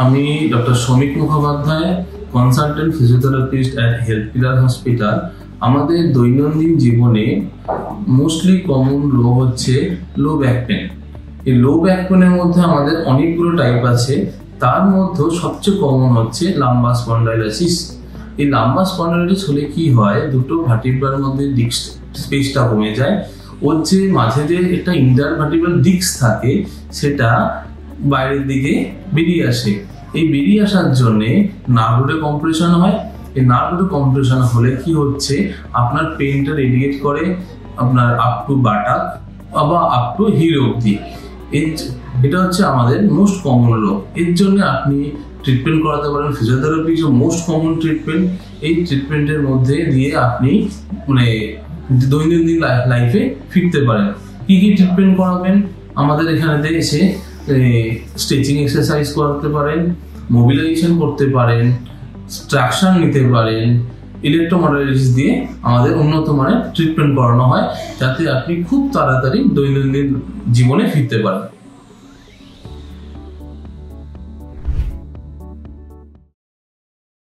আমি ডক্টর শ্রমিক Mukhopadhyay, consultant physiotherapist at health pillar hospital. আমাদের দৈনন্দিন জীবনে মোস্টলি কমন রোগ হচ্ছে লো ব্যাক পেন। এই লো ব্যাক পেনের মধ্যে আমাদের অনেকগুলো টাইপ আছে, তার মধ্যে সবচেয়ে কমন হচ্ছে লাম্বার স্পন্ডাইলাইটিস। এই লাম্বার স্পন্ডাইলাইটিস হলে কি হয়, দুটো ভার্টিব্রার মধ্যে ডিস্ক স্পেসটা কমে যায়। ওর যে মাঝে যে একটা ইন্টারভার্টিব্রাল ডিস্ক থাকে সেটা বাইরের দিকে বেরিয়ে আসে। এই বেরিয়ে আসার জন্যে নার্ভ কম্প্রেশন হয়। এই নার্ভ কম্প্রেশন হলে কি হচ্ছে, আপনার পেনটা রেডিয়েট করে আপনার আপ টু বাটাক বা আপ টু হিল অবধি। এটা হচ্ছে আমাদের মোস্ট কমন রোগ। এর জন্য আপনি ট্রিটমেন্ট করাতে পারেন। ফিজিওথেরাপি যে মোস্ট কমন ট্রিটমেন্ট, এই ট্রিটমেন্টের মধ্যে দিয়ে আপনি দৈনন্দিন লাইফে ফিরতে পারেন। কি কি ট্রিটমেন্ট করাবেন? আমাদের এখানে এসে স্ট্রেচিং এক্সারসাইজ করতে পারেন, মোবিলাইজেশন করতে পারেন, ট্রাকশন নিতে পারেন। ইলেকট্রোমোডালিটিস দিয়ে আমাদের উন্নত মানের ট্রিটমেন্ট করানো হয়, যাতে আপনি খুব তাড়াতাড়ি দৈনন্দিন জীবনে ফিরতে পারেন।